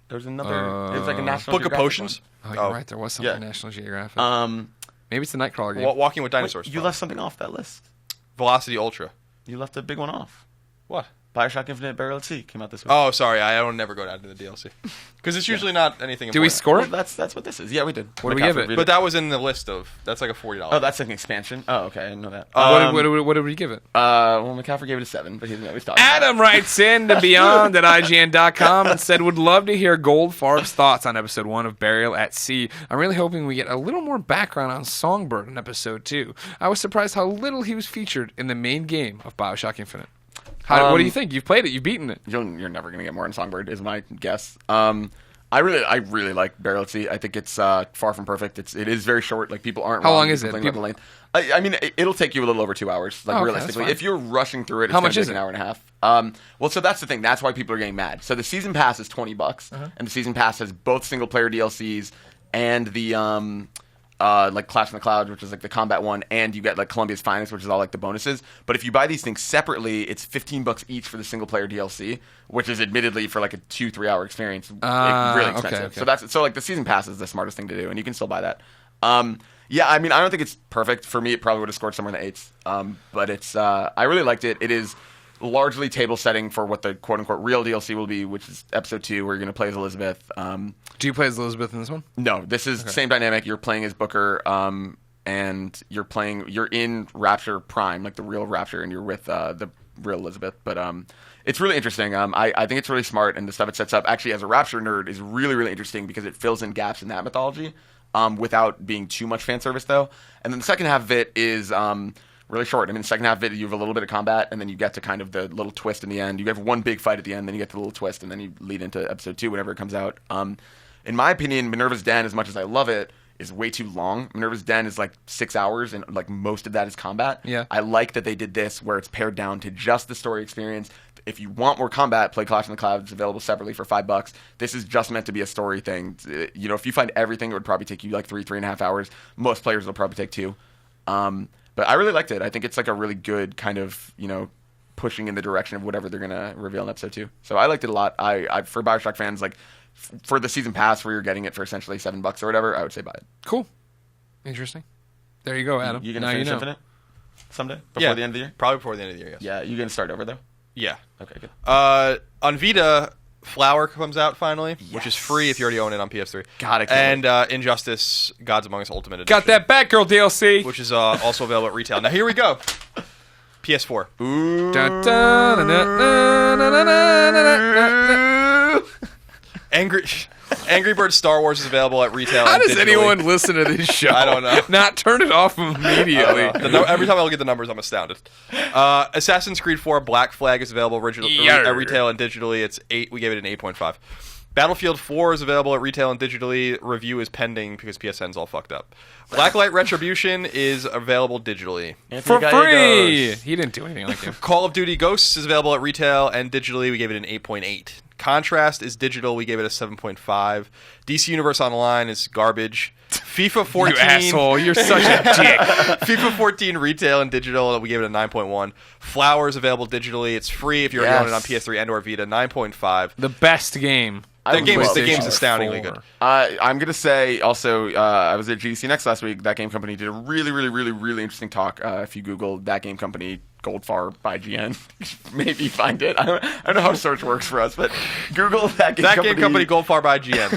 S2: There was another. It was like a National
S4: Book of
S2: Geographic
S4: Potions.
S3: Oh, you're right. There was something
S2: Yeah.
S3: National Geographic.
S2: one.
S3: Maybe it's the Nightcrawler game.
S4: Walking with Dinosaurs.
S2: You left something off that list.
S4: Velocity Ultra.
S2: You left a big one off.
S4: What?
S2: Bioshock Infinite Burial at Sea came out this week.
S4: Oh, sorry. I don't never go down to the DLC because it's usually not anything.
S3: Do we
S4: important.
S3: score
S2: Well,
S3: it?
S2: that's what this is. Yeah, we did.
S3: What do we give it?
S2: reviewed
S4: But that was in the list of. That's like a $40.
S2: Oh, that's like an expansion. Oh, okay, I didn't know that.
S3: What did we give it?
S2: Well, McCaffrey gave it a 7, but he didn't know what he's talking
S3: Adam writes in to beyond at IGN.com and said, would love to hear Goldfarb's thoughts on episode 1 of Burial at Sea. I'm really hoping we get a little more background on Songbird in episode 2. I was surprised how little he was featured in the main game of Bioshock Infinite. What do you think? You've played it. You've beaten it.
S2: You're never gonna get more in Songbird, is my guess. I really like Burial at Sea. I think it's far from perfect. It is very short. Like people aren't.
S3: How
S2: wrong
S3: long is it?
S2: complaining about the length. I mean, it'll take you a little over 2 hours. Like
S3: Oh, okay,
S2: realistically,
S3: that's fine.
S2: if you're rushing through it, it's
S3: How
S2: gonna
S3: much
S2: take
S3: is
S2: an
S3: it?
S2: hour and a half. Well, so that's the thing. That's why people are getting mad. So the season pass is $20, and the season pass has both single player DLCs and the like Clash in the Clouds, which is like the combat one, and you get like Columbia's Finest, which is all like the bonuses. But if you buy these things separately, it's $15 each for the single player DLC, which is admittedly for like a 2-3 hour experience, really expensive.
S3: okay.
S2: So like the season pass is the smartest thing to do, and you can still buy that. Yeah, I mean, I don't think it's perfect. For me, it probably would have scored somewhere in the 8s. But it's I really liked it. It is largely table setting for what the quote-unquote real DLC will be, which is episode 2, where you're going to play as Elizabeth.
S3: Do you play as Elizabeth in this one?
S2: No, this is the same dynamic. You're playing as Booker, and you're in Rapture Prime, like the real Rapture, and you're with the real Elizabeth. But it's really interesting. I think it's really smart, and the stuff it sets up, actually, as a Rapture nerd, is really, really interesting because it fills in gaps in that mythology without being too much fan service, though. And then the second half of it is really short. I mean, the second half of it, you have a little bit of combat, and then you get to kind of the little twist in the end. You have one big fight at the end, then you get to the little twist, and then you lead into episode 2 whenever it comes out. In my opinion, Minerva's Den, as much as I love it, is way too long. Minerva's Den is like 6 hours, and like most of that is combat.
S3: Yeah.
S2: I like that they did this where it's pared down to just the story experience. if you want more combat, play Clash in the Clouds, available separately for $5. This is just meant to be a story thing. You know, if you find everything, it would probably take you like 3.5 hours. Most players will probably take 2. But I really liked it. I think it's like a really good kind of, you know, pushing in the direction of whatever they're going to reveal in episode 2. So I liked it a lot. I for BioShock fans, like for the season pass where you're getting it for essentially $7 or whatever, I would say buy it.
S3: Cool. Interesting. There you go, Adam.
S2: You going to finish Infinite someday?
S4: The
S2: end of the year?
S4: Probably before the end of the year, yes.
S2: Yeah, you going to start over though?
S4: Yeah.
S2: Okay, good.
S4: On Vita, Flower comes out finally, which is free if you already own it on PS3.
S2: God, I
S4: And
S2: can't
S4: Injustice: Gods Among Us Ultimate Edition.
S3: Got that Batgirl DLC,
S4: which is also available at retail. Now here we go. PS4.
S2: Ooh.
S3: Dun, dun, dun, dun, dun, dun, dun, dun, dun.
S4: Angry Birds Star Wars is available at retail.
S3: How
S4: and
S3: does
S4: digitally.
S3: anyone listen to this show?
S4: I don't know.
S3: Not turn it off immediately.
S4: Every time I look at the numbers, I'm astounded. Assassin's Creed 4 Black Flag is available at retail and digitally. It's 8. We gave it an 8.5. Battlefield 4 is available at retail and digitally. Review is pending because PSN's all fucked up. Blacklight Retribution is available digitally.
S3: For free! He didn't do anything like him.
S4: Call of Duty Ghosts is available at retail and digitally. We gave it an 8.8. Contrast is digital. We gave it a 7.5. DC Universe Online is garbage. FIFA 14.
S3: You asshole. You're such a dick.
S4: FIFA 14 retail and digital. We gave it a 9.1. Flowers available digitally. It's free if you're already on it on PS3 and or Vita. 9.5.
S3: The best game.
S4: The game's astoundingly good.
S2: I'm going to say also, I was at GDC Next last week. That game company did a really, really, really, really interesting talk. If you Google that game company, Goldfar by GN, maybe find it. I don't know how search works for us, but Google that game company.
S4: That game company, Goldfar by GN.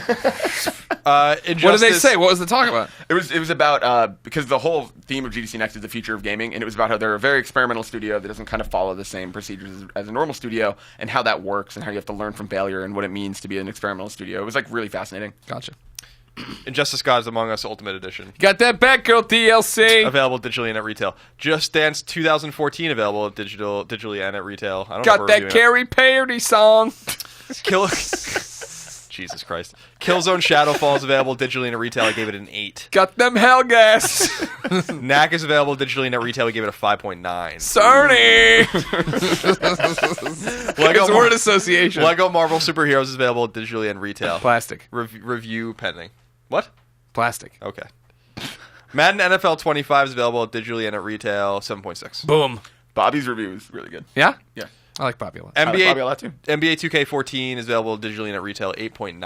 S3: What did they say? What was the talk about?
S2: It was about, because the whole theme of GDC Next is the future of gaming, and it was about how they're a very experimental studio that doesn't kind of follow the same procedures as a normal studio, and how that works, and how you have to learn from failure, and what it means to be an experimental studio. It was like really fascinating.
S3: Gotcha.
S4: Injustice: Gods Among Us Ultimate Edition.
S3: Got that Batgirl DLC.
S4: Available digitally and at retail. Just Dance 2014 available digitally and at retail. I don't
S3: Got that Carrie Parody song.
S4: Jesus Christ. Killzone Shadowfall is available digitally and at retail. I gave it an 8.
S3: Got them Hellgas.
S4: Knack is available digitally and at retail. We gave it a 5.9.
S3: Cerny. It's word association.
S4: Lego Marvel Superheroes is available digitally and retail.
S3: Plastic.
S4: Review pending. What?
S3: Plastic.
S4: Okay. Madden NFL 25 is available digitally and at retail. 7.6.
S3: Boom.
S2: Bobby's review is really good.
S3: Yeah?
S2: Yeah.
S3: I like Bobby a lot.
S2: Bobby a lot too.
S4: NBA 2K14 is available digitally and at retail. 8.9.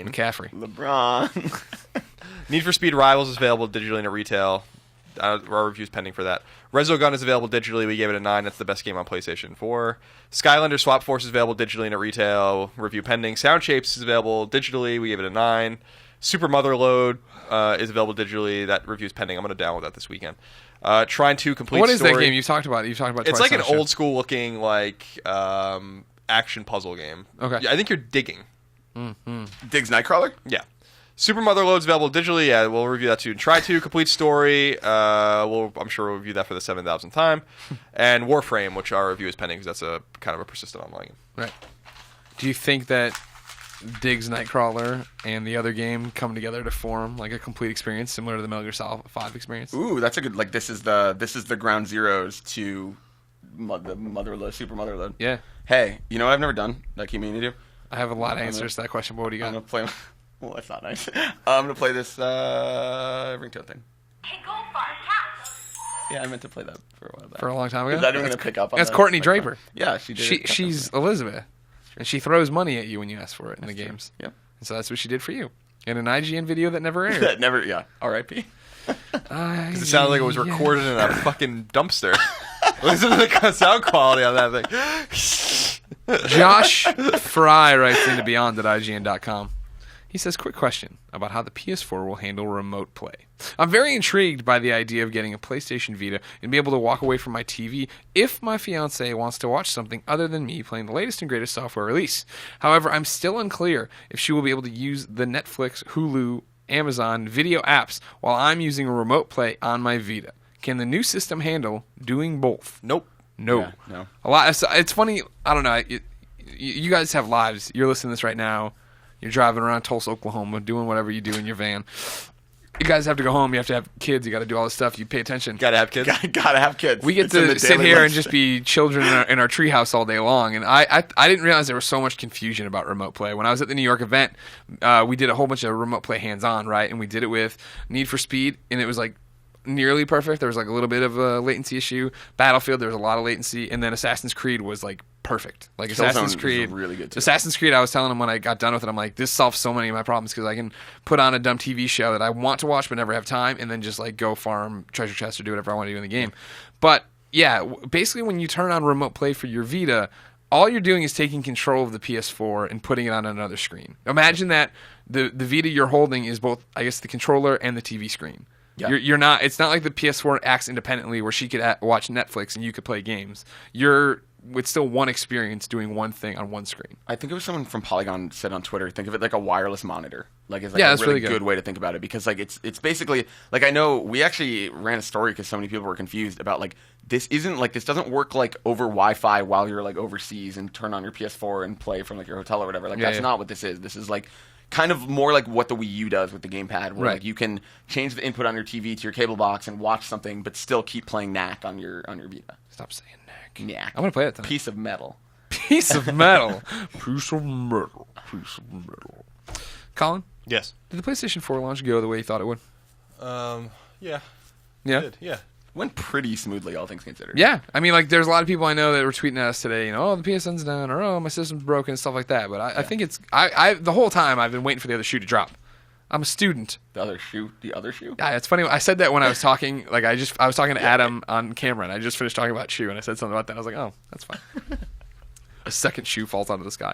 S3: McCaffrey.
S2: LeBron.
S4: Need for Speed Rivals is available digitally and at retail. Our review's pending for that. Resogun is available digitally. We gave it a 9. That's the best game on PlayStation 4. Skylander Swap Force is available digitally and at retail. Review pending. Sound Shapes is available digitally. We gave it a 9. Super Motherload is available digitally. That review's pending. I'm going to download that this weekend. Trine 2 Complete Story.
S3: What is that game? You've talked about it.
S4: It's like an old school looking like action puzzle game.
S3: Okay.
S4: Yeah, I think you're digging.
S3: Mm-hmm.
S2: Diggs Nightcrawler?
S4: Yeah. Super Motherload's available digitally. Yeah, we'll review that soon. Try 2 Complete Story. I'm sure we'll review that for the 7,000th time. And Warframe, which our review is pending because that's a kind of a persistent online game.
S3: Right. Do you think that Diggs Nightcrawler and the other game come together to form like a complete experience similar to the Metal Gear Solid 5 experience?
S2: Ooh, that's a good. Like this is the ground zeros to the Motherload, Super Motherload.
S3: Yeah.
S2: Hey, you know what I've never done that keep meaning to do?
S3: I have a lot of answers to that question, but what do you got?
S2: I'm gonna play. Well, that's not nice. I'm gonna play this ringtone thing.
S5: Hey, Goldfarb, cat.
S2: Yeah, I meant to play that for a while back.
S3: For a long time ago?
S2: Is that even gonna pick up on
S3: That's
S2: that?
S3: Courtney Draper.
S2: Yeah, she did.
S3: She's Elizabeth. And she throws money at you when you ask for it in the games.
S2: Yep.
S3: And so that's what she did for you. In an IGN video that never aired.
S2: That never, yeah. R.I.P.
S4: Because it sounded like it was recorded in a fucking dumpster. Listen to the sound quality on that thing.
S3: Josh Fry writes into beyond at IGN.com. He says, quick question about how the PS4 will handle remote play. I'm very intrigued by the idea of getting a PlayStation Vita and be able to walk away from my TV if my fiance wants to watch something other than me playing the latest and greatest software release. However, I'm still unclear if she will be able to use the Netflix, Hulu, Amazon video apps while I'm using a remote play on my Vita. Can the new system handle doing both?
S4: Nope.
S3: No.
S2: Yeah, no.
S3: A lot. It's funny. I don't know. You guys have lives. You're listening to this right now. You're driving around Tulsa, Oklahoma, doing whatever you do in your van. You guys have to go home. You have to have kids. You got to do all this stuff. You pay attention.
S4: Gotta have kids.
S2: Gotta have kids.
S3: We get
S2: It's in
S3: to
S2: the
S3: sit
S2: daily
S3: here and
S2: list.
S3: just be children in our treehouse all day long. And I didn't realize there was so much confusion about remote play. When I was at the New York event, we did a whole bunch of remote play hands-on, right? And we did it with Need for Speed, and it was like nearly perfect. There was like a little bit of a latency issue. Battlefield, there was a lot of latency. And then Assassin's Creed was like perfect. Like
S2: Killzone
S3: Assassin's
S2: was
S3: Creed,
S2: really good too.
S3: Assassin's Creed, I was telling him when I got done with it, I'm like, this solves so many of my problems because I can put on a dumb TV show that I want to watch but never have time, and then just like go farm treasure chests or do whatever I want to do in the game. But yeah, basically when you turn on remote play for your Vita, all you're doing is taking control of the PS4 and putting it on another screen. Imagine that the Vita you're holding is both, I guess, the controller and the TV screen.
S2: Yeah.
S3: You're not. It's not like the PS4 acts independently where she could watch Netflix and you could play games. It's still one experience doing one thing on one screen.
S2: I think it was someone from Polygon said on Twitter, think of it like a wireless monitor. Like it's like
S3: Yeah,
S2: a
S3: that's
S2: really
S3: really good.
S2: good way to think about it because like it's basically like I know we actually ran a story because so many people were confused about like this doesn't work like over Wi-Fi while you're like overseas and turn on your PS4 and play from like your hotel or whatever. Like that's not what this is. This is like kind of more like what the Wii U does with the gamepad, where
S3: Right.
S2: like you can change the input on your TV to your cable box and watch something, but still keep playing Knack on your Vita.
S3: Stop saying neck.
S2: Knack.
S3: I'm gonna play it tonight.
S2: Piece of metal.
S3: Piece of metal. Piece of metal. Piece of metal. Colin,
S4: Yes.
S3: did the PlayStation 4 launch go the way you thought it would?
S4: Yeah.
S3: Yeah.
S4: Good. Yeah.
S2: Went pretty smoothly, all things considered.
S3: Yeah, I mean, like, there's a lot of people I know that were tweeting at us today, oh, the PSN's down, or oh, my system's broken, and stuff like that. But I think it's, the whole time I've been waiting for the other shoe to drop. I'm a student.
S2: The other shoe.
S3: Yeah, it's funny. I said that when I was talking, like, I was talking to Adam on camera, and I just finished talking about shoe, and I said something about that. I was like, oh, that's fine. A second shoe falls out of the sky.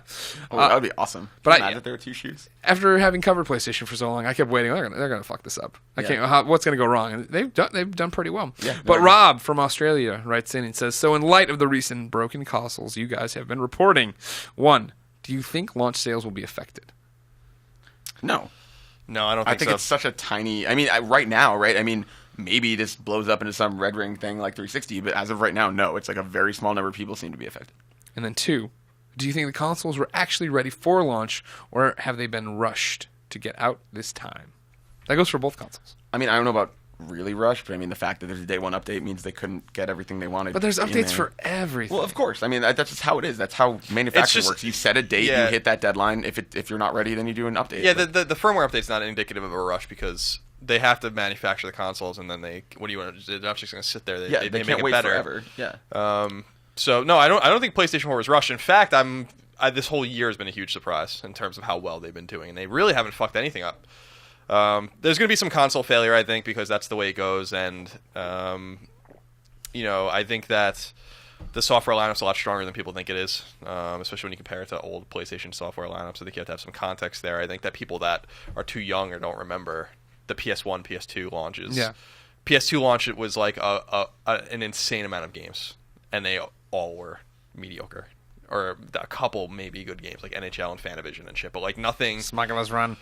S2: Oh, that would be awesome.
S3: but
S2: Imagine if there were two shoes.
S3: After having covered PlayStation for so long, I kept waiting. They're gonna fuck this up. I can't. What's gonna go wrong? And they've done pretty well.
S2: Yeah,
S3: But Rob from Australia writes in and says, so in light of the recent broken consoles you guys have been reporting, one, do you think launch sales will be affected?
S2: No.
S4: No, I don't
S2: I
S4: think
S2: think
S4: so.
S2: it's such a tiny. I mean, right now, right? I mean, maybe this blows up into some red ring thing like 360, but as of right now, no. It's like a very small number of people seem to be affected.
S3: And then two, do you think the consoles were actually ready for launch, or have they been rushed to get out this time? That goes for both consoles.
S2: I mean, I don't know about really rushed, but I mean, the fact that there's a day one update means they couldn't get everything they wanted.
S3: But there's
S2: in
S3: updates
S2: there.
S3: for everything.
S2: Well, of course. I mean, that's just how it is. That's how manufacturing
S4: just-
S2: works. You set a date,
S4: yeah.
S2: you hit that dedeline. If you're not ready, then you do an update.
S4: Yeah,
S2: But-
S4: the firmware update's not indicative of a rush because they have to manufacture the consoles and then what do you want to do? They're not just going to sit there.
S2: yeah,
S4: They
S2: they
S4: make
S2: can't
S4: it
S2: wait
S4: better.
S2: forever. Yeah.
S4: So no, I don't think PlayStation 4 was rushed. In fact, this whole year has been a huge surprise in terms of how well they've been doing, and they really haven't fucked anything up. There's going to be some console failure, I think, because that's the way it goes, and I think that the software lineup's a lot stronger than people think it is, especially when you compare it to old PlayStation software lineups. I think you have to have some context there. I think that people that are too young or don't remember the PS1, PS2 launches.
S3: Yeah.
S4: PS2 launch, it was like an insane amount of games, and they all were mediocre. Or a couple maybe good games, like NHL and Fanavision and shit, but like nothing.
S3: Smuggler's Run.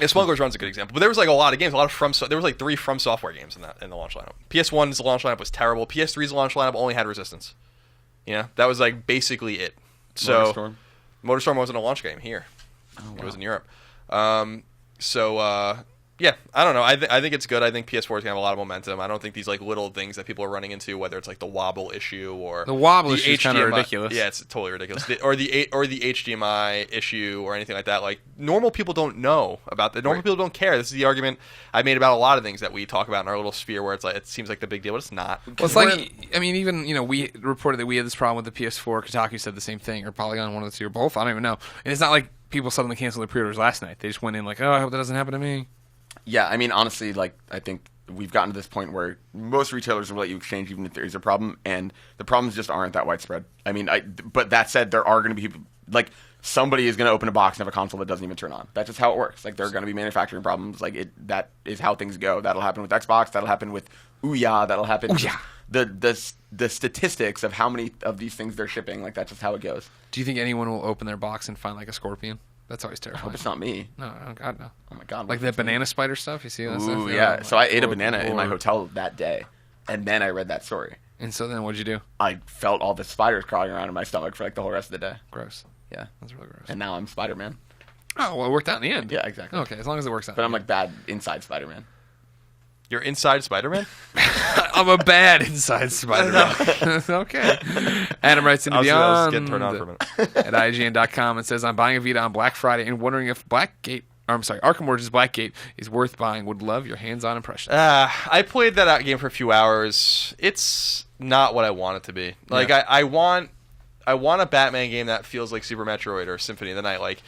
S4: Yeah, Smuggler's Run's a good example, but there was like a lot of games, there was like 3 From Software games in the launch lineup. PS1's launch lineup was terrible. PS3's launch lineup only had Resistance. Yeah, that was like basically it. So MotorStorm wasn't a launch game here.
S2: Oh, wow.
S4: It was in Europe. Yeah, I don't know. I think it's good. I think PS4 is gonna have a lot of momentum. I don't think these like little things that people are running into, whether it's like the wobble issue or
S3: The wobble
S4: the
S3: issue is kind of ridiculous.
S4: Yeah, it's totally ridiculous. or the HDMI issue or anything like that. Like normal people don't know about that. Normal people don't care. This is the argument I made about a lot of things that we talk about in our little sphere, where it's like it seems like the big deal, but it's not.
S3: Well, it's like, I mean, even, we reported that we had this problem with the PS4. Kotaku said the same thing, or Polygon, one of the two, or both. I don't even know. And it's not like people suddenly canceled their pre-orders last night. They just went in like, oh, I hope that doesn't happen to me.
S2: Yeah, I mean, honestly, like, I think we've gotten to this point where most retailers will let you exchange even if there is a problem, and the problems just aren't that widespread. I mean, but that said, there are going to be people, like, somebody is going to open a box and have a console that doesn't even turn on. That's just how it works. Like, there are going to be manufacturing problems. Like, that is how things go. That'll happen with Xbox. That'll happen with Ouya. That'll happen with the statistics of how many of these things they're shipping. Like, that's just how it goes.
S3: Do you think anyone will open their box and find, like, a scorpion? That's always
S2: I
S3: terrifying.
S2: hope it's not me.
S3: No, oh God, no.
S2: Oh, my God.
S3: Like that banana spider stuff? You see that stuff?
S2: Ooh, yeah. So I ate a
S3: Lord,
S2: banana in my
S3: Lord.
S2: hotel that day, and then I read that story.
S3: And so then what'd you do?
S2: I felt all the spiders crawling around in my stomach for, like, the whole rest of the day.
S3: Gross.
S2: Yeah.
S3: That's really gross.
S2: And now I'm Spider-Man.
S3: Oh, well, it worked out in the end.
S2: Yeah, exactly.
S3: Okay, as long as it works out.
S2: But I'm like bad inside Spider-Man.
S4: You're inside Spider-Man?
S3: I'm a bad inside Spider-Man. Okay. Adam writes into
S4: I was
S3: Beyond
S4: getting turned on for a minute.
S3: at IGN.com and says, I'm buying a Vita on Black Friday and wondering if Arkham Origins Blackgate is worth buying. Would love your hands-on impression.
S4: I played that game for a few hours. It's not what I want it to be. Like, I want a Batman game that feels like Super Metroid or Symphony of the Night. Like,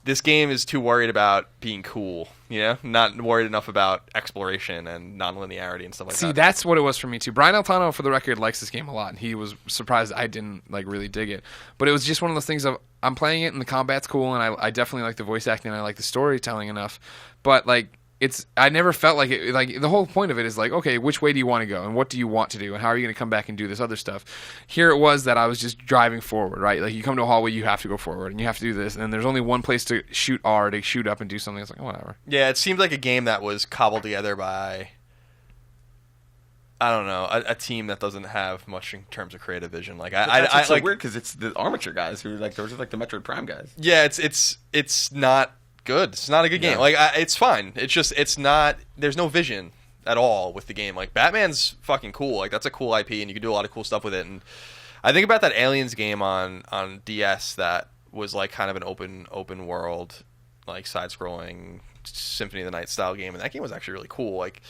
S4: this game is too worried about being cool, not worried enough about exploration and non-linearity and stuff like that.
S3: See, that's what it was for me too. Brian Altano, for the record, likes this game a lot, and he was surprised I didn't really dig it. But it was just one of those things of I'm playing it and the combat's cool, and I definitely like the voice acting and I like the storytelling enough. But I never felt like it. Like, the whole point of it is like, okay, which way do you want to go, and what do you want to do, and how are you going to come back and do this other stuff? Here it was that I was just driving forward, right? Like, you come to a hallway, you have to go forward, and you have to do this, and there's only one place to shoot R to shoot up and do something. It's like, oh, whatever.
S4: Yeah, it seemed like a game that was cobbled together by, I don't know, a team that doesn't have much in terms of creative vision. Like,
S2: It's so weird because it's the Armature guys who those are like the Metroid Prime guys.
S4: Yeah, it's not good. It's not a good game. Like, it's fine. It's just, it's not, there's no vision at all with the game. Like, Batman's fucking cool. Like, that's a cool IP and you can do a lot of cool stuff with it. And I think about that Aliens game on DS that was like kind of an open world, like side scrolling Symphony of the Night style game, and that game was actually really cool. Like,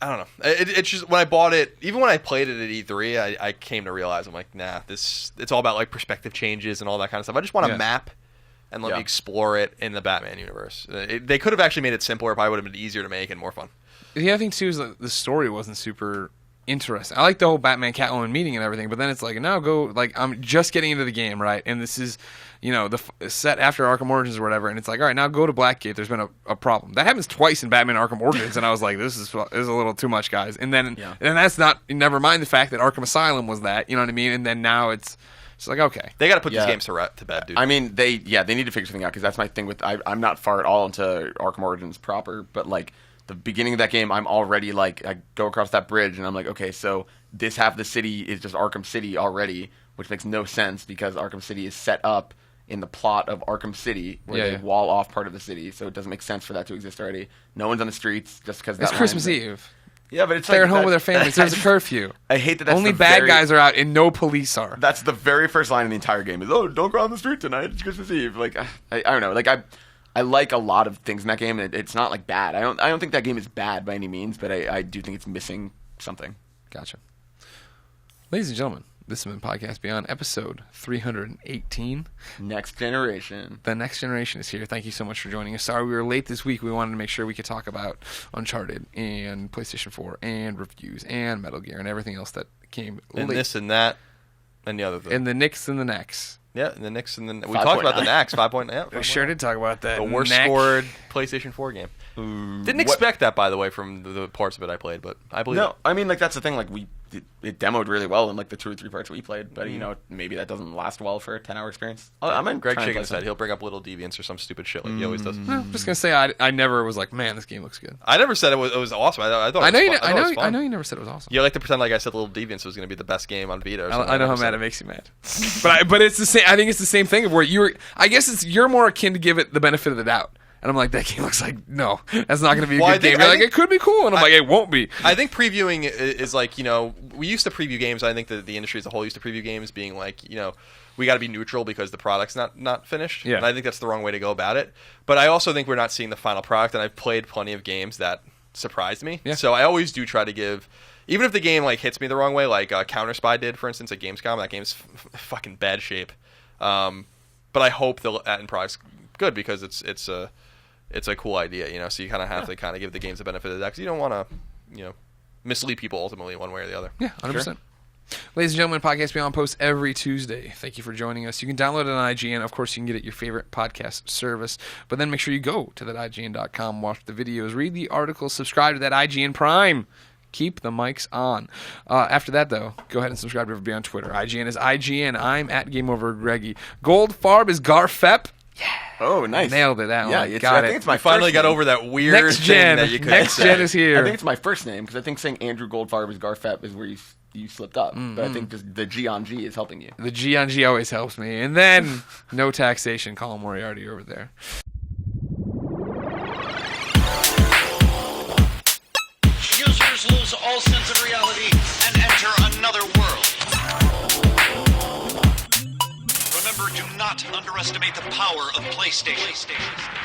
S4: I don't know. It's just, when I bought it, even when I played it at E3, I came to realize, I'm like, nah, it's all about like perspective changes and all that kind of stuff. I just want a map and let me explore it in the Batman universe. They could have actually made it simpler. It probably would have been easier to make and more fun.
S3: The other thing, too, is that the story wasn't super interesting. I like the whole Batman Catwoman meeting and everything, but then it's like, now go, like, I'm just getting into the game, right? And this is, the set after Arkham Origins or whatever, and it's like, all right, now go to Blackgate. There's been a problem. That happens twice in Batman Arkham Origins, and I was like, this is a little too much, guys. And then, and that's not, never mind the fact that Arkham Asylum was that, you know what I mean? And then now it's like, okay.
S4: They got to put these games to bed, dude.
S2: I mean, they need to figure something out, because that's my thing with, I'm not far at all into Arkham Origins proper, but like, the beginning of that game, I'm already like, I go across that bridge and I'm like, okay, so this half of the city is just Arkham City already, which makes no sense because Arkham City is set up in the plot of Arkham City, where they wall off part of the city, so it doesn't make sense for that to exist already. No one's on the streets just because
S3: it's Christmas Eve.
S2: Yeah, but it's
S3: they're at home with their families. There's a curfew.
S2: I hate that. That's
S3: only bad guys are out and no police are.
S2: That's the very first line in the entire game is, "Oh, don't go on the street tonight. It's Christmas Eve." Like, I don't know. Like, I like a lot of things in that game, and it's not like bad. I don't think that game is bad by any means, but I do think it's missing something.
S3: Gotcha. Ladies and gentlemen, this has been Podcast Beyond, episode 318.
S2: Next Generation.
S3: The Next Generation is here. Thank you so much for joining us. Sorry we were late this week. We wanted to make sure we could talk about Uncharted and PlayStation 4 and reviews and Metal Gear and everything else that came
S4: and
S3: late.
S4: This and that and the other thing.
S3: And the Knicks and the Necks.
S4: Yeah, and the Knicks and the... We talked about the Knacks, 5.9. Yeah,
S3: we sure did talk about that.
S4: The worst scored PlayStation 4 game. Didn't expect that, by the way, from the parts of it I played, but I believe it.
S2: I mean, like, that's the thing. Like, it demoed really well in like the 2 or 3 parts we played, but maybe that doesn't last well for a 10-hour experience.
S4: Greg shaking his head. He'll bring up Little Deviants or some stupid shit like he always does.
S3: I'm just gonna say I never was like, man, this game looks good.
S4: I never said it was awesome. I thought
S3: I know you never said it was awesome.
S4: You like to pretend like I said Little Deviants was going to be the best game on Vita. Or
S3: I know how mad it makes you mad, but it's the same. I think it's the same thing of where I guess you're more akin to give it the benefit of the doubt. And I'm like, that game looks like, no, that's not going to be a good game. You're like, it could be cool. And I'm like, it won't be.
S4: I think previewing is like, we used to preview games. I think that the industry as a whole used to preview games being like, we got to be neutral because the product's not finished.
S3: Yeah.
S4: And I think that's the wrong way to go about it. But I also think we're not seeing the final product. And I've played plenty of games that surprised me.
S3: Yeah.
S4: So I always do try to give, even if the game like hits me the wrong way, like Counter Spy did, for instance, at Gamescom. That game's fucking bad shape. But I hope the end product's good because it's a cool idea, so you kind of have to kind of give the games the benefit of the doubt because you don't want to, mislead people ultimately one way or the other.
S3: Yeah, 100%. Sure. Ladies and gentlemen, Podcast Beyond posts every Tuesday. Thank you for joining us. You can download it on IGN. Of course, you can get it at your favorite podcast service. But then make sure you go to that IGN.com, watch the videos, read the articles, subscribe to that IGN Prime. Keep the mics on. After that, though, go ahead and subscribe to everybody on Twitter. IGN is IGN. I'm at GameOverGreggy. Goldfarb is Garfep. Yeah.
S2: Oh, nice.
S3: Nailed it. That one.
S2: I think it's my
S4: finally got over that weird
S3: Next gen.
S4: thing that you could
S3: Next gen is here.
S2: I think it's my first name because I think saying Andrew Goldfarb is Garfep is where you you slipped up. But I think just the G on G is helping you.
S3: The G on G always helps me. And then, no taxation, Colin Moriarty over there.
S1: Users lose all sense of reality and enter another world. Remember, do not underestimate the power of PlayStation.